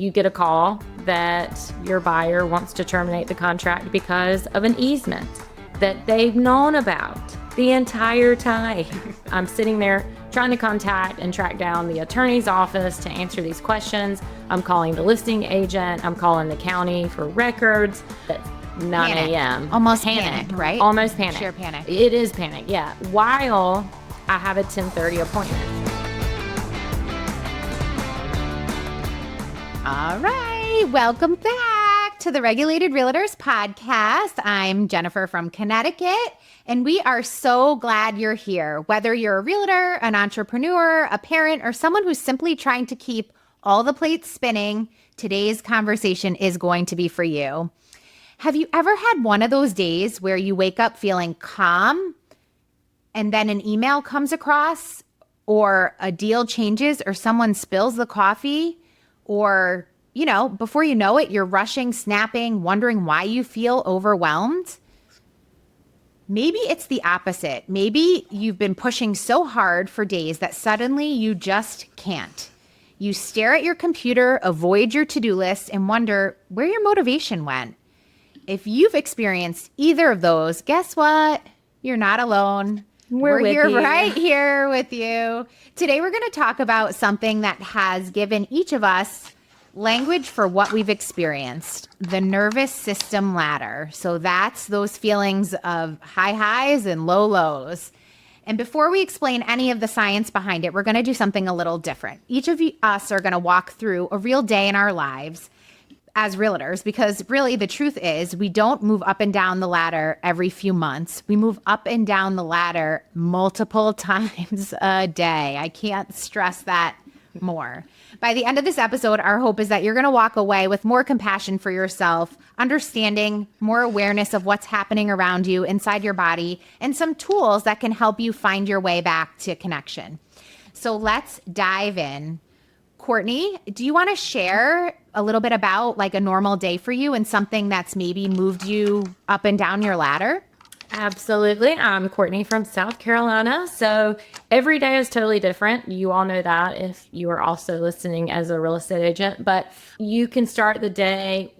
You get a call that your buyer wants to terminate the contract because of an easement that they've known about the entire time. I'm sitting there trying to contact and track down the attorney's office to answer these questions. I'm calling the listing agent. I'm calling the county for records. It's 9 a.m. Almost panic, right? Almost panic. Sheer panic. It is panic, yeah. While I have a 10:30 appointment. All right. Welcome back to the Regulated Realtors podcast. I'm Jennifer from Connecticut, and we are so glad you're here. Whether you're a realtor, an entrepreneur, a parent, or someone who's simply trying to keep all the plates spinning, today's conversation is going to be for you. Have you ever had one of those days where you wake up feeling calm and then an email comes across, or a deal changes, or someone spills the coffee? Or, before you know it, you're rushing, snapping, wondering why you feel overwhelmed. Maybe it's the opposite. Maybe you've been pushing so hard for days that suddenly you just can't. You stare at your computer, avoid your to-do list, and wonder where your motivation went. If you've experienced either of those, guess what? You're not alone. We're here, right here with you. Today, we're going to talk about something that has given each of us language for what we've experienced, the nervous system ladder. So that's those feelings of high highs and low lows. And before we explain any of the science behind it, we're going to do something a little different. Each of us are going to walk through a real day in our lives as realtors, because really the truth is we don't move up and down the ladder every few months. We move up and down the ladder multiple times a day. I can't stress that more. By the end of this episode, our hope is that you're going to walk away with more compassion for yourself, understanding, more awareness of what's happening around you inside your body, and some tools that can help you find your way back to connection. So let's dive in. Courtney, do you want to share a little bit about like a normal day for you and something that's maybe moved you up and down your ladder? Absolutely. I'm Courtney from South Carolina. So every day is totally different. You all know that if you are also listening as a real estate agent, but you can start the day.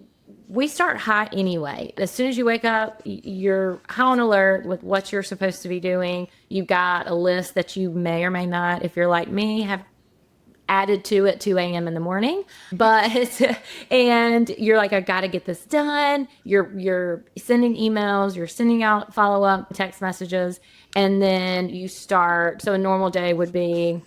We start high anyway. As soon as you wake up, you're high on alert with what you're supposed to be doing. You've got a list that you may or may not, if you're like me, have added to at 2 a.m. in the morning, and you're like, I got to get this done. You're sending emails, you're sending out follow-up text messages, and then you start. So a normal day would be,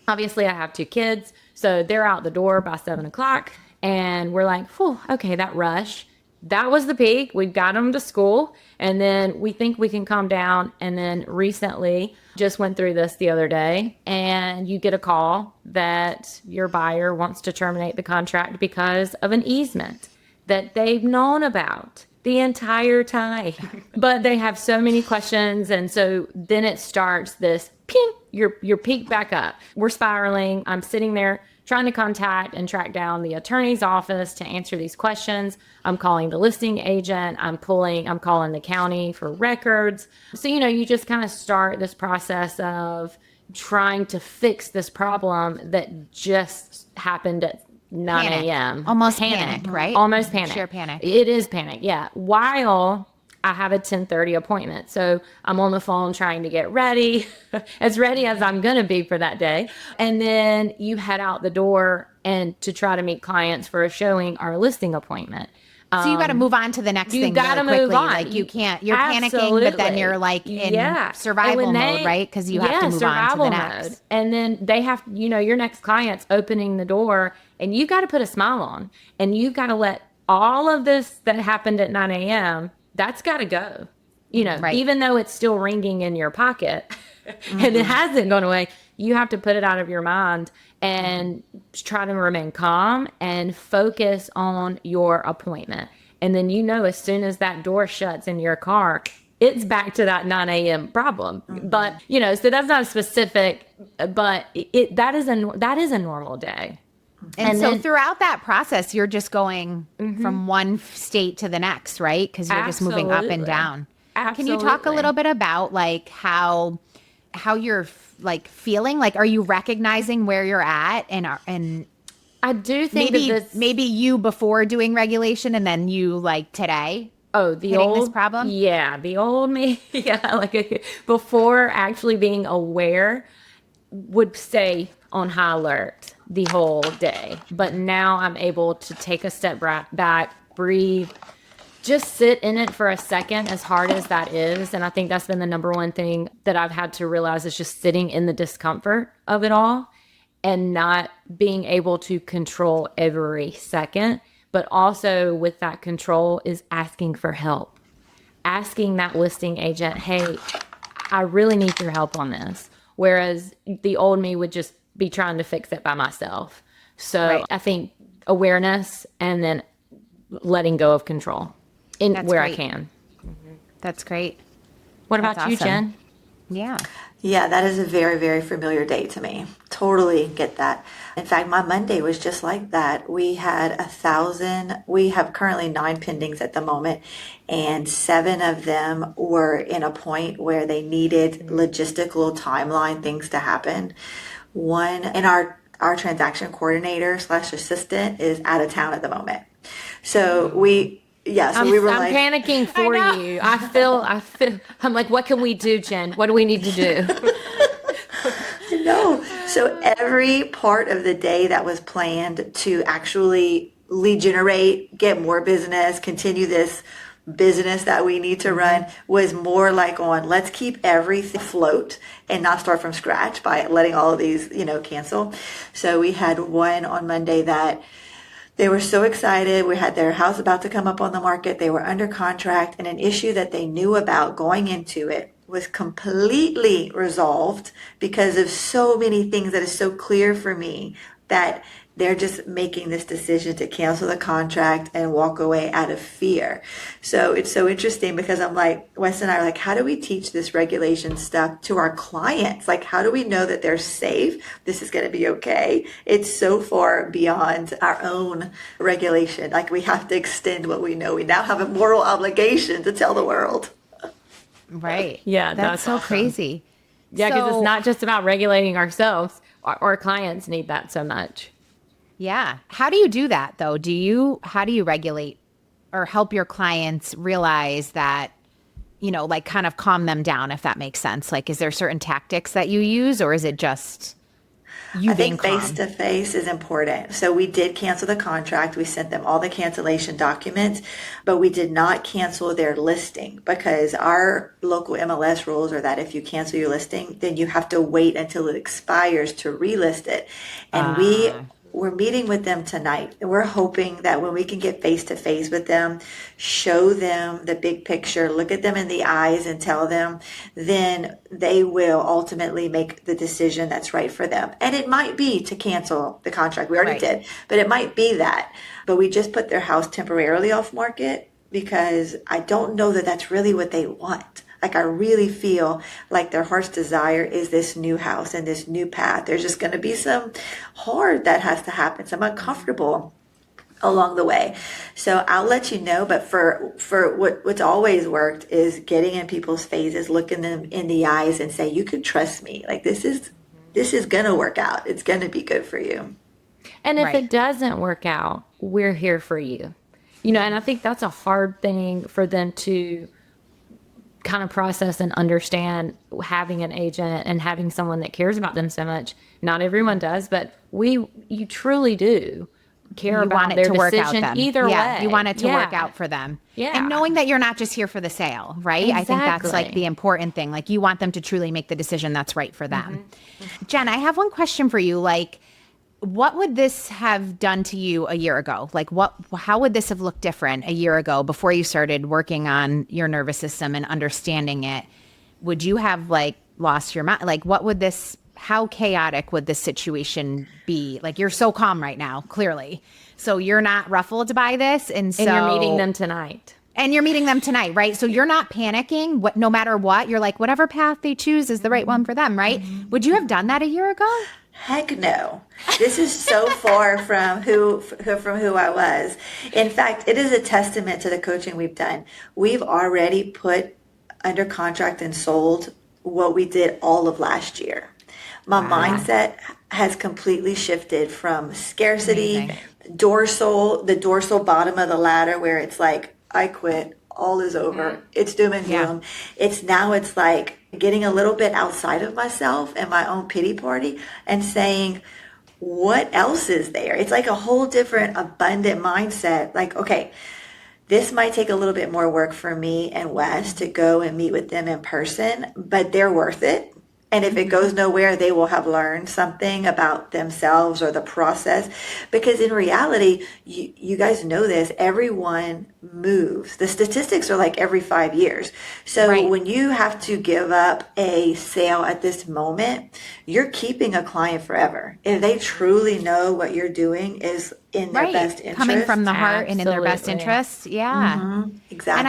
obviously I have 2 kids, so they're out the door by 7:00, and we're like, whew, okay, that rush. That was the peak. We've got them to school, and then we think we can calm down. And then recently, just went through this the other day, and you get a call that your buyer wants to terminate the contract because of an easement that they've known about the entire time. But they have so many questions, and so then it starts this ping, you're peaked back up. We're spiraling. I'm sitting there trying to contact and track down the attorney's office to answer these questions. I'm calling the listing agent. I'm calling the county for records. So, you just kind of start this process of trying to fix this problem that just happened at 9 a.m. Almost panic, right? Almost panic. Sheer panic. It is panic, yeah. While I have a 10:30 appointment. So I'm on the phone trying to get ready, as ready as I'm going to be for that day. And then you head out the door and to try to meet clients for a showing or a listing appointment. So you got to move on to the next thing. You got to move on. Like you can't, you're panicking, but then you're like in survival mode, right? Because you have to move on to the next. Mode. And then they have, your next client's opening the door, and you got to put a smile on, and you got to let all of this that happened at 9 a.m., that's got to go, right. Even though it's still ringing in your pocket and it hasn't gone away, you have to put it out of your mind and try to remain calm and focus on your appointment. And then, as soon as that door shuts in your car, it's back to that 9 a.m. problem. But, so that's not specific, but that is a normal day. And so then, throughout that process, you're just going from one state to the next, right? Because you're just moving up and down. Absolutely. Can you talk a little bit about like how you're like feeling? Like, are you recognizing where you're at and I do think that Maybe this. maybe you before doing regulation and then you like today Oh, the hitting this old, problem? yeah, the old me, yeah, like before actually being aware, would stay on high alert the whole day. But now I'm able to take a step back, breathe, just sit in it for a second, as hard as that is. And I think that's been the number one thing that I've had to realize is just sitting in the discomfort of it all and not being able to control every second. But also with that control is asking for help, asking that listing agent, hey, I really need your help on this. Whereas the old me would just be trying to fix it by myself. So Right. I think awareness and then letting go of control in That's where I great. can. That's great. What That's about you, awesome. Jen? Yeah. Yeah, that is a very, very familiar day to me. Totally get that. In fact, my Monday was just like that. We had 1,000, we have currently 9 pendings at the moment, and 7 of them were in a point where they needed logistical timeline things to happen. One, and our transaction coordinator slash assistant is out of town at the moment. So so we were I'm like, panicking I for know. you. I feel, I'm like, what can we do, Jen? What do we need to do? no. So every part of the day that was planned to actually lead generate, get more business, continue this business that we need to run was more like on let's keep everything afloat and not start from scratch by letting all of these, cancel. So we had one on Monday that they were so excited. We had their house about to come up on the market. They were under contract, and an issue that they knew about going into it was completely resolved because of so many things that is so clear for me that they're just making this decision to cancel the contract and walk away out of fear. So it's so interesting because I'm like, Wes and I are like, how do we teach this regulation stuff to our clients? Like, how do we know that they're safe? This is going to be okay. It's so far beyond our own regulation. Like, we have to extend what we know. We now have a moral obligation to tell the world. Right. Yeah, That's that's so awesome. crazy. Yeah, because it's So, not just about regulating ourselves. Our clients need that so much. yeah. How do you do that though? How do you regulate or help your clients realize that, like kind of calm them down if that makes sense? Like, is there certain tactics that you use or is it just you I being think face calm? to face is important. So we did cancel the contract. We sent them all the cancellation documents, but we did not cancel their listing because our local MLS rules are that if you cancel your listing, then you have to wait until it expires to relist it. And Ah, we're meeting with them tonight, and we're hoping that when we can get face to face with them, show them the big picture, look at them in the eyes and tell them, then they will ultimately make the decision that's right for them. And it might be to cancel the contract. We already right. did, but it might be that. But we just put their house temporarily off market because I don't know that that's really what they want. Like, I really feel like their heart's desire is this new house and this new path. There's just going to be some hard that has to happen, some uncomfortable along the way. So I'll let you know. But for what's always worked is getting in people's faces, looking them in the eyes, and say, "You can trust me. Like, this is gonna work out. It's gonna be good for you." And if Right. it doesn't work out, we're here for you. And I think that's a hard thing for them to kind of process and understand, having an agent and having someone that cares about them so much. Not everyone does, but you truly do care You want about it their to work out decision then. either Yeah, you want way. it to work Yeah. out for them. And Yeah. knowing that you're not just here for the sale, right? I think that's like the Exactly. important thing. Like you want them to truly make the decision that's right for them. Jen, I have one question for you. Like, what would this have done to you a year ago? Like how would this have looked different a year ago before you started working on your nervous system and understanding it? Would you have like lost your mind? Like how chaotic would this situation be? Like you're so calm right now, clearly. So you're not ruffled by this. And you're meeting them tonight. And you're meeting them tonight, right? So you're not panicking. No matter what, you're like, whatever path they choose is the right one for them, right? Would you have done that a year ago? Heck no. This is so far from who I was. In fact, it is a testament to the coaching we've done. We've already put under contract and sold what we did all of last year. My Wow. mindset has completely shifted from scarcity, Amazing. the dorsal bottom of the ladder where it's like, I quit, all is over, it's doom and Yeah. gloom. It's like getting a little bit outside of myself and my own pity party and saying, what else is there? It's like a whole different abundant mindset. Like, okay, this might take a little bit more work for me and Wes to go and meet with them in person, but they're worth it. And if it goes nowhere, they will have learned something about themselves or the process. Because in reality, you guys know this, everyone moves. The statistics are like every 5 years. So Right. when you have to give up a sale at this moment, you're keeping a client forever. If they truly know what you're doing is in their best Right. interest. Coming from the heart and in their best Absolutely. interests. Yeah. Exactly. And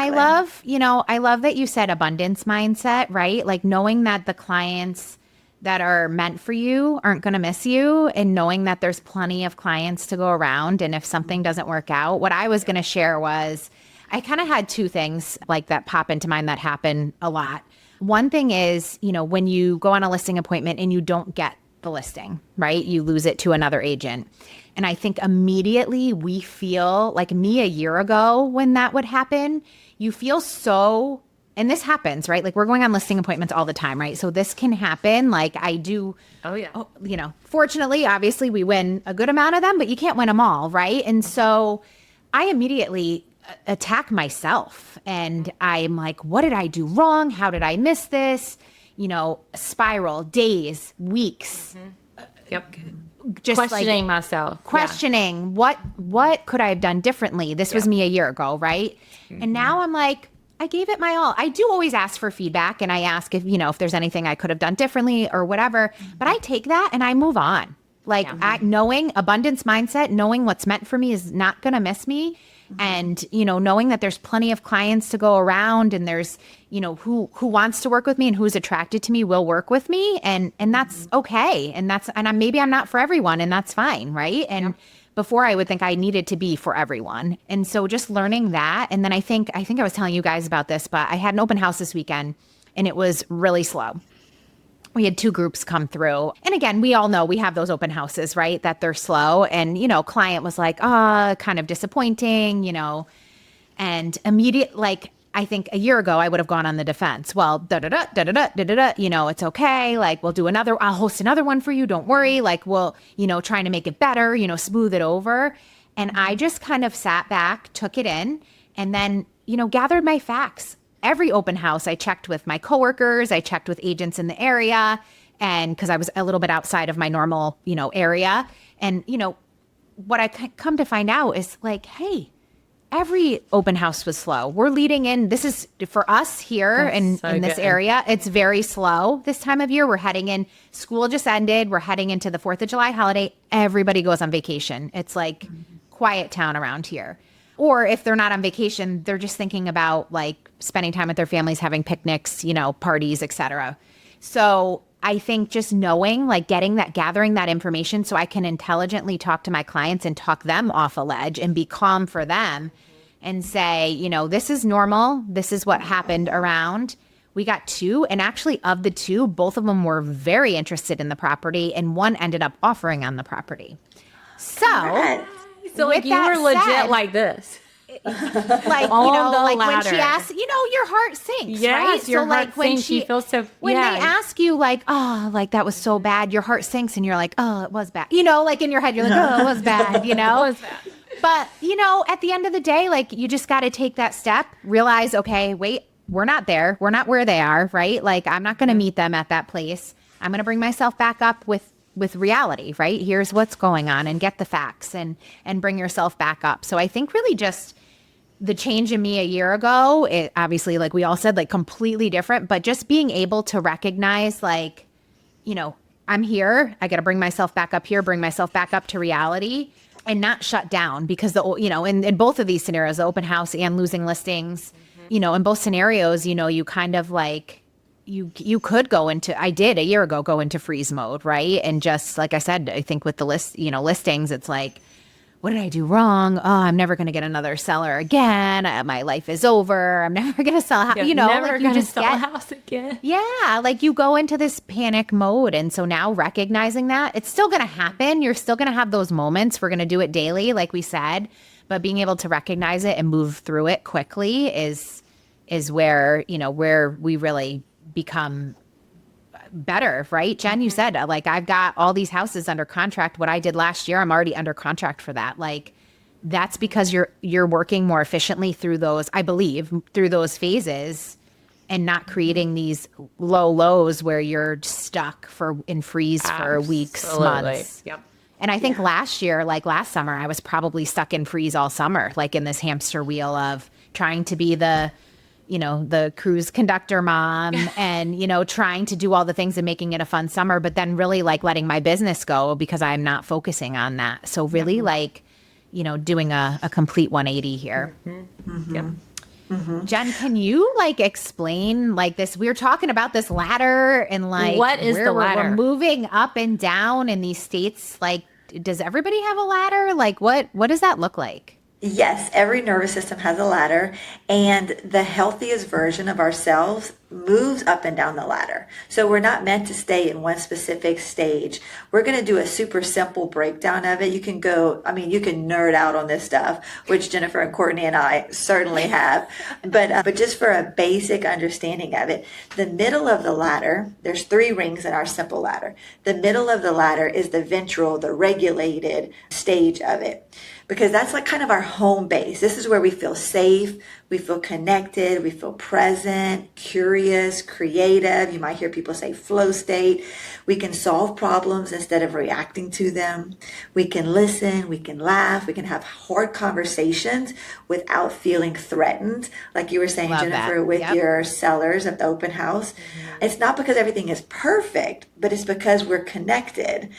I love that you said abundance mindset, right? Like knowing that the clients that are meant for you aren't going to miss you and knowing that there's plenty of clients to go around. And if something doesn't work out, what I was going to share was I kind of had two things like that pop into mind that happen a lot. One thing is, when you go on a listing appointment and you don't get the listing, right? You lose it to another agent. And I think immediately we feel like me a year ago when that would happen, you feel so, and this happens, right? Like we're going on listing appointments all the time, right? So this can happen. Like I do, Oh, yeah. fortunately, obviously we win a good amount of them, but you can't win them all, right? And so I immediately attack myself and I'm like, what did I do wrong? How did I miss this? Spiral, days, weeks, Yep. just Questioning like myself. questioning what could I have done differently? This was me a year ago, right? And now I'm like, I gave it my all. I do always ask for feedback and I ask if there's anything I could have done differently or whatever, but I take that and I move on. Like knowing abundance mindset, knowing what's meant for me is not going to miss me. And, knowing that there's plenty of clients to go around and there's, who wants to work with me and who's attracted to me will work with me. And that's okay. And maybe I'm not for everyone and that's fine. Right. And before I would think I needed to be for everyone. And so just learning that. And then I think I was telling you guys about this, but I had an open house this weekend and it was really slow. We had two groups come through. And again, we all know we have those open houses, right? That they're slow. And, client was like, kind of disappointing, and immediate, like, I think a year ago I would have gone on the defense. Well, it's okay. Like, I'll host another one for you. Don't worry. Like, we'll, trying to make it better, smooth it over. And I just kind of sat back, took it in, and then, gathered my facts. Every open house I checked with my coworkers, I checked with agents in the area, and because I was a little bit outside of my normal, area. And, what I come to find out is like, hey, every open house was slow. We're leading in. This is for us here in this area. It's very slow this time of year. We're heading in. School just ended. We're heading into the 4th of July holiday. Everybody goes on vacation. It's like quiet town around here. Or if they're not on vacation, they're just thinking about like spending time with their families, having picnics, parties, etc. So I think just knowing, like gathering that information so I can intelligently talk to my clients and talk them off a ledge and be calm for them and say, this is normal. This is what happened around. We got two. And actually of the two, both of them were very interested in the property and one ended up offering on the property. So like you were legit like this. Like, On the like when ladder. she asks, your heart sinks, Yes, right? your So like heart when sinks, you feel so- when yeah. they ask you like, oh, like that was so bad, your heart sinks and you're like, oh, it was bad. Like in your head, you're like, oh, it was bad, It was bad. But, at the end of the day, like you just got to take that step, realize, okay, wait, we're not there. We're not where they are, right? Like I'm not going to meet them at that place. I'm going to bring myself back up with reality, right? Here's what's going on and get the facts and bring yourself back up. So I think really just the change in me a year ago, it obviously, like we all said, like completely different, but just being able to recognize like, I'm here. I got to bring myself back up here, bring myself back up to reality and not shut down because in both of these scenarios, the open house and losing listings, in both scenarios, you kind of like, you could go into, I did a year ago, go into freeze mode, right? And just like I said, I think with the listings, it's like, what did I do wrong? Oh, I'm never going to get another seller again. My life is over. I'm never going to sell a house. Yeah, never you gonna just sell a house again. yeah, like you go into this panic mode. And so now recognizing that it's still going to happen. You're still going to have those moments. We're going to do it daily, like we said, but being able to recognize it and move through it quickly is where, where we really become better, right? Jen, you said, like, I've got all these houses under contract. What I did last year, I'm already under contract for that. Like, that's because you're working more efficiently through those, I believe, through those phases and not creating these low lows where you're stuck in freeze for weeks, Absolutely. months. Yep. And I think last year, like last summer, I was probably stuck in freeze all summer, like in this hamster wheel of trying to be the cruise conductor mom and, trying to do all the things and making it a fun summer, but then really like letting my business go because I'm not focusing on that. So really like, doing a complete 180 here. Yep. Jen, can you like explain like this? We were talking about this ladder and like What is the ladder? We're moving up and down in these states. Like, does everybody have a ladder? Like what does that look like? Yes, every nervous system has a ladder, and the healthiest version of ourselves moves up and down the ladder. So we're not meant to stay in one specific stage. We're going to do a super simple breakdown of it. You can nerd out on this stuff, which Jennifer and Courtney and I certainly have. But just for a basic understanding of it, the middle of the ladder, there's 3 rings in our simple ladder. The middle of the ladder is the ventral, the regulated stage of it, because that's like kind of our home base. This is where we feel safe, we feel connected, we feel present, curious, creative. You might hear people say flow state. We can solve problems instead of reacting to them. We can listen, we can laugh, we can have hard conversations without feeling threatened. Like you were saying, Love Jennifer, that. with Yep. your sellers at the open house. It's not because everything is perfect, but it's because we're connected.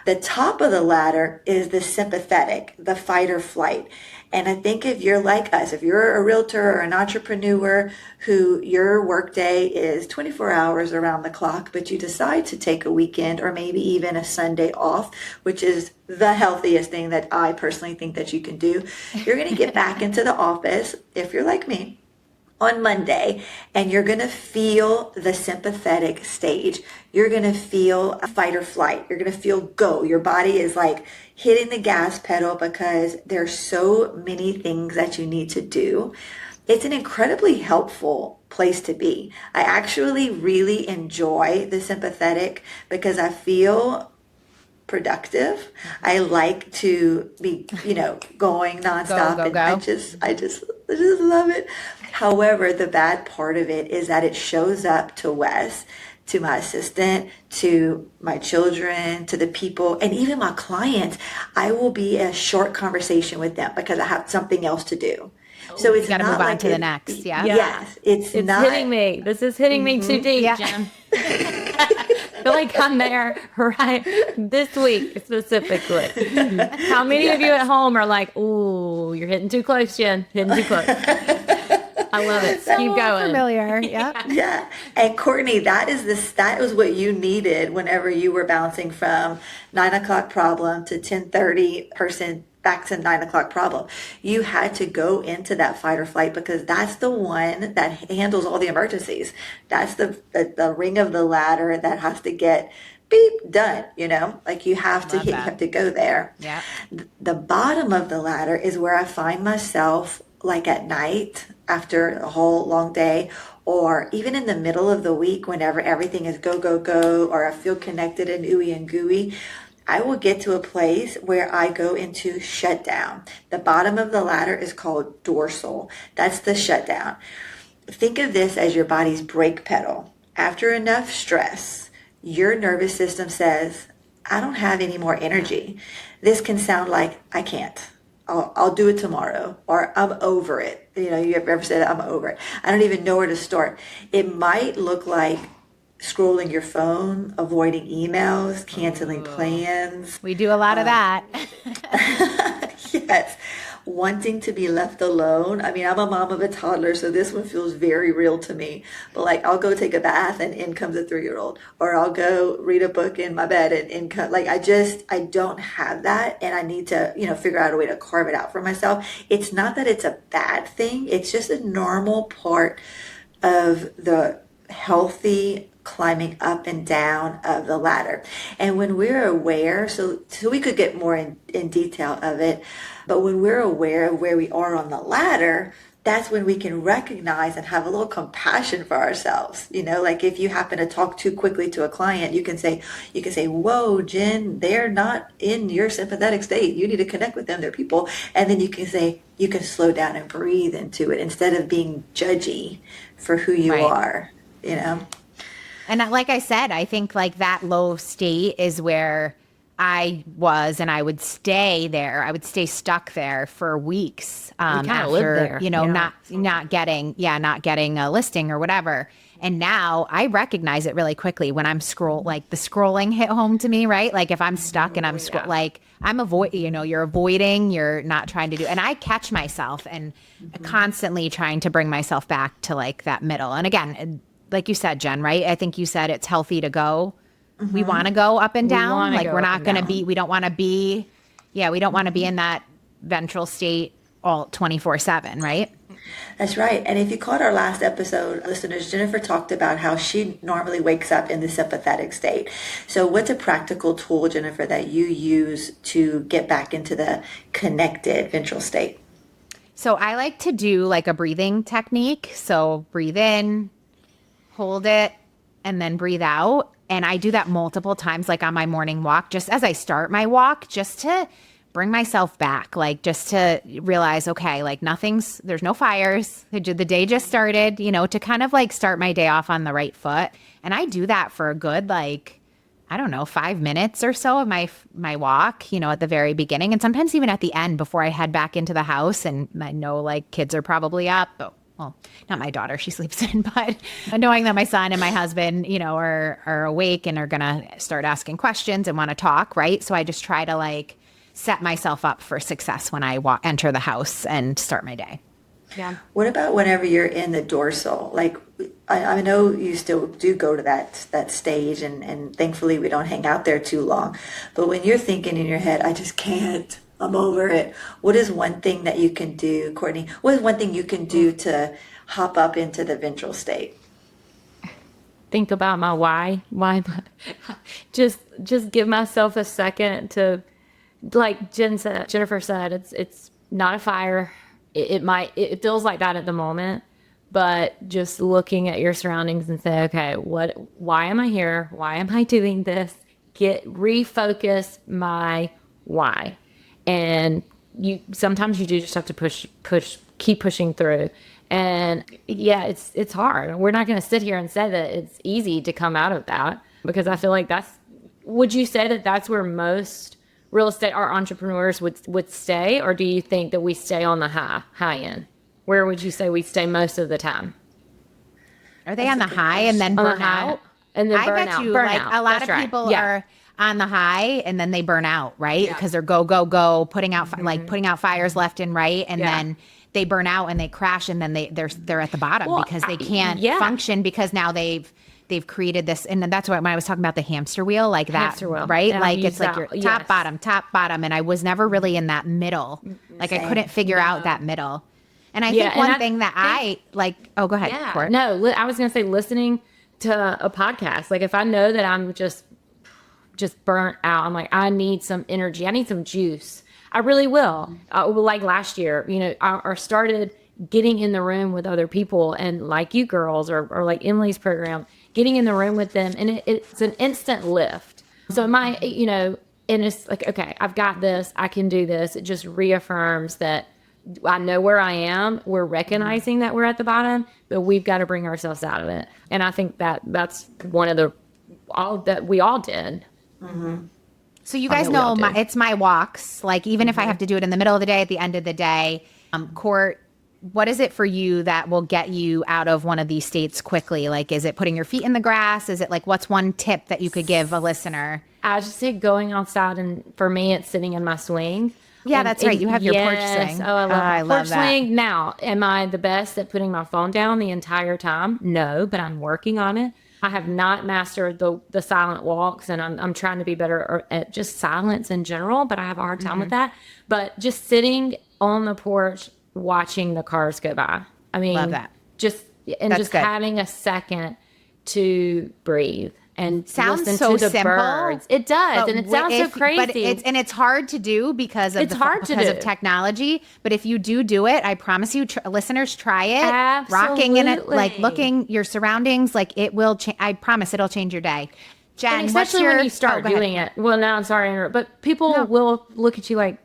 The top of the ladder is the sympathetic, the fight or flight. And I think if you're like us, if you're a realtor or an entrepreneur who your workday is 24 hours around the clock, but you decide to take a weekend or maybe even a Sunday off, which is the healthiest thing that I personally think that you can do, you're going to get back into the office, if you're like me, on Monday, and you're going to feel the sympathetic stage. You're going to feel a fight or flight. You're going to feel go. Your body is like hitting the gas pedal because there's so many things that you need to do. It's an incredibly helpful place to be. I actually really enjoy the sympathetic because I feel productive. I like to be, going nonstop, Go. and I just love it. However, the bad part of it is that it shows up to Wes, to my assistant, to my children, to the people, and even my clients. I will be a short conversation with them because I have something else to do. So it's You got to not move on like to the next. Yeah. Yes, it's not hitting me. This is hitting me too deep, Yeah. Jen. I feel like I'm there right this week specifically. How many of you at home are like, ooh, you're hitting too close, Jen. Hitting too close. I love it. Keep going. Familiar. Yeah. Yeah. And Courtney, that was what you needed whenever you were bouncing from 9 o'clock problem to 10:30 person back to 9 o'clock problem. You had to go into that fight or flight because that's the one that handles all the emergencies. That's the ring of the ladder that has to get beep done, like you have to Love hit, that. you have to go there. Yeah. The bottom of the ladder is where I find myself like at night after a whole long day, or even in the middle of the week whenever everything is go, go, go, or I feel connected and ooey and gooey. I will get to a place where I go into shutdown. The bottom of the ladder is called dorsal. That's the shutdown. Think of this as your body's brake pedal. After enough stress, your nervous system says, I don't have any more energy. This can sound like, I can't. I'll do it tomorrow, or I'm over it. You have ever said, I'm over it. I don't even know where to start. It might look like scrolling your phone, avoiding emails, canceling plans. We do a lot of that. Yes. Wanting to be left alone. I mean, I'm a mom of a toddler, so this one feels very real to me. But like, I'll go take a bath and in comes a 3-year-old, or I'll go read a book in my bed and in come, like, I don't have that. And I need to, figure out a way to carve it out for myself. It's not that it's a bad thing, it's just a normal part of the healthy climbing up and down of the ladder. And when we're aware, so we could get more in detail of it, but when we're aware of where we are on the ladder, that's when we can recognize and have a little compassion for ourselves. Like if you happen to talk too quickly to a client, you can say, whoa, Jen, they're not in your sympathetic state. You need to connect with them. They're people. And then you can slow down and breathe into it instead of being judgy for who you Right. are. And like I said, I think like that low state is where I was, and I would stay there. I would stay stuck there for weeks kinda lived after, there. Yeah. not getting a listing or whatever. And now I recognize it really quickly when I'm like the scrolling hit home to me, right? Like if I'm stuck and I'm like I'm you're avoiding, you're not trying to do, and I catch myself and constantly trying to bring myself back to like that middle. And again, like you said, Jen, right? I think you said it's healthy to go. We want to go up and down. wanna Like go we're up not and going to down. be, we don't want to be, we don't want to be in that ventral state all 24/7, right? That's right. And if you caught our last episode, listeners, Jennifer talked about how she normally wakes up in the sympathetic state. So what's a practical tool, Jennifer, that you use to get back into the connected ventral state? So I like to do like a breathing technique. So breathe in, hold it, and then breathe out. And I do that multiple times, like on my morning walk, just as I start my walk, just to bring myself back, like just to realize, okay, like there's no fires. The day just started, to kind of like start my day off on the right foot. And I do that for a good, like, I don't know, 5 minutes or so of my walk, at the very beginning. And sometimes even at the end before I head back into the house. And I know like kids are probably up. Well, not my daughter, she sleeps in, but knowing that my son and my husband, are awake and are going to start asking questions and want to talk, right? So I just try to like set myself up for success when I enter the house and start my day. Yeah. What about whenever you're in the dorsal? Like, I know you still do go to that stage, and thankfully we don't hang out there too long. But when you're thinking in your head, I just can't, I'm over it. What is one thing that you can do, Courtney? What is one thing you can do to hop up into the ventral state? Think about my why. Just give myself a second to, like Jennifer said, it's not a fire. It feels like that at the moment, but just looking at your surroundings and say, okay, why am I here? Why am I doing this? Refocus my why. And sometimes you do just have to keep pushing through. And yeah, it's hard. We're not going to sit here and say that it's easy to come out of that, because I feel like would you say that that's where most real estate or entrepreneurs would stay? Or do you think that we stay on the high end? Where would you say we stay most of the time? Are they on the high and then burn out? And then I burn bet out. you Burn like out. a lot That's of right. people Yeah. are on the high and then they burn out, right? Because they're go, putting out putting out fires left and right, and then they burn out and they crash, and then they're at the bottom because they can't function, because now they've created this. And that's what when I was talking about the hamster wheel, like that, Hamster wheel. right? Yeah, Like I've it's like used your that. top bottom, and I was never really in that middle. Like I couldn't figure out that middle. And I think one thing that I like. Oh, go ahead. Yeah. Court. No, I was going to say listening to a podcast. Like if I know that I'm just burnt out, I'm like, I need some energy. I need some juice. I really will. Like last year, I started getting in the room with other people, and like you girls or like Emily's program, getting in the room with them, and it's an instant lift. So and it's like, okay, I've got this. I can do this. It just reaffirms that I know where I am. We're recognizing that we're at the bottom, but we've got to bring ourselves out of it. And I think that's one of all that we all did. So you guys know it's my walks. Like even if I have to do it in the middle of the day, at the end of the day, Court, what is it for you that will get you out of one of these states quickly? Like, is it putting your feet in the grass? Is it like, what's one tip that you could give a listener? I just say going outside, and for me, it's sitting in my swing. Yeah, that's right. You have your porch yes. swing. Oh, I love my I porch love that. swing. Now, am I the best at putting my phone down the entire time? No, but I'm working on it. I have not mastered the silent walks, and I'm trying to be better at just silence in general, but I have a hard time with that. But just sitting on the porch watching the cars go by. I Love mean, that. just and That's just good. having a second to breathe and Sounds listen so to the simple. birds. It does, and it sounds so crazy. But it's hard to do because of It's hard to because of do. technology. But if you do it, I promise you, listeners, try it. Absolutely. Rocking in it, like looking your surroundings, like it will. I promise it'll change your day. Jen, And what's especially your? when you start go ahead. doing it. Well, now I'm sorry, to interrupt, but people No. will look at you like,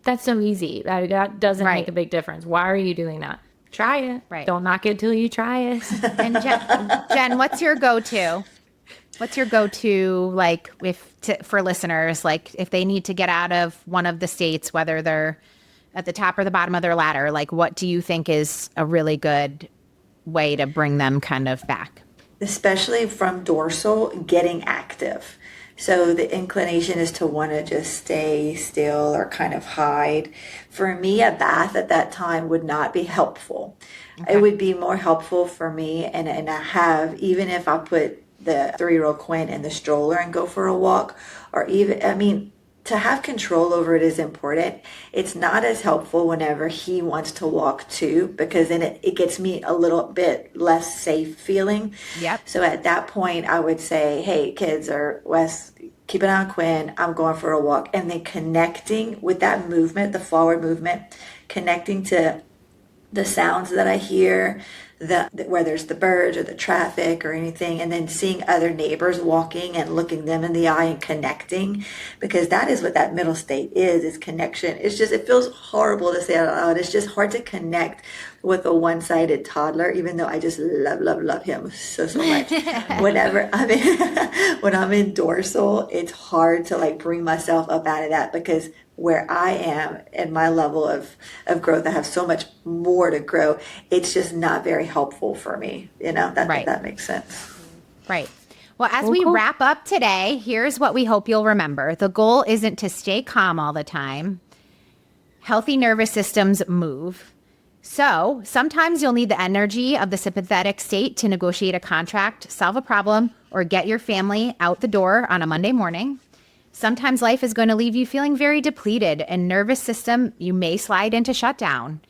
"That's so easy. That doesn't Right. make a big difference. Why are you doing that? Try it. Right. Don't knock it till you try it." And Jen, what's your go-to? What's your go-to, like, for listeners, like if they need to get out of one of the states, whether they're at the top or the bottom of their ladder, like what do you think is a really good way to bring them kind of back? Especially from dorsal, getting active. So the inclination is to want to just stay still or kind of hide. For me, a bath at that time would not be helpful. It would be more helpful for me, and I have, even if I put the 3-year-old Quinn in the stroller and go for a walk, or even, I mean, to have control over it is important. It's not as helpful whenever he wants to walk too, because then it gets me a little bit less safe feeling. Yep. So at that point, I would say, hey, kids, or Wes, keep an eye on Quinn. I'm going for a walk. And then connecting with that movement, the forward movement, connecting to the sounds that I hear, whether it's the birds or the traffic or anything, and then seeing other neighbors walking and looking them in the eye and connecting, because that is what that middle state is connection. It's just, it feels horrible to say it out loud. It's just hard to connect with a one-sided toddler, even though I just love him so much. Whenever I'm in, when I'm in dorsal, it's hard to like bring myself up out of that, because where I am and my level of growth, I have so much more to grow. It's just not very helpful for me. That makes sense. Right. Well, as we wrap up today, here's what we hope you'll remember. The goal isn't to stay calm all the time. Healthy nervous systems move. So sometimes you'll need the energy of the sympathetic state to negotiate a contract, solve a problem, or get your family out the door on a Monday morning. Sometimes life is going to leave you feeling very depleted, and nervous system, you may slide into shutdown.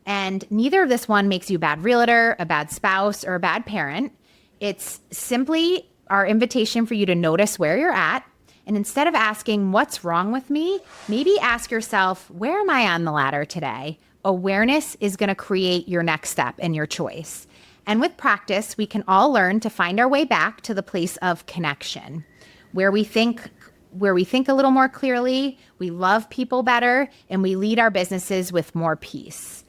And neither of this one makes you a bad realtor, a bad spouse, or a bad parent. It's simply our invitation for you to notice where you're at. And instead of asking, what's wrong with me? Maybe ask yourself, where am I on the ladder today? Awareness is going to create your next step and your choice. And with practice, we can all learn to find our way back to the place of connection, where we think a little more clearly, we love people better, and we lead our businesses with more peace.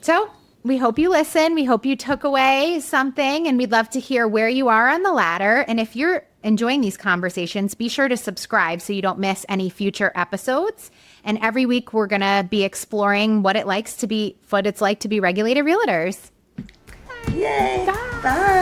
So we hope you listen. We hope you took away something, and we'd love to hear where you are on the ladder. And if you're enjoying these conversations, be sure to subscribe so you don't miss any future episodes. And every week we're going to be exploring what it's like to be regulated realtors. Yay. Bye.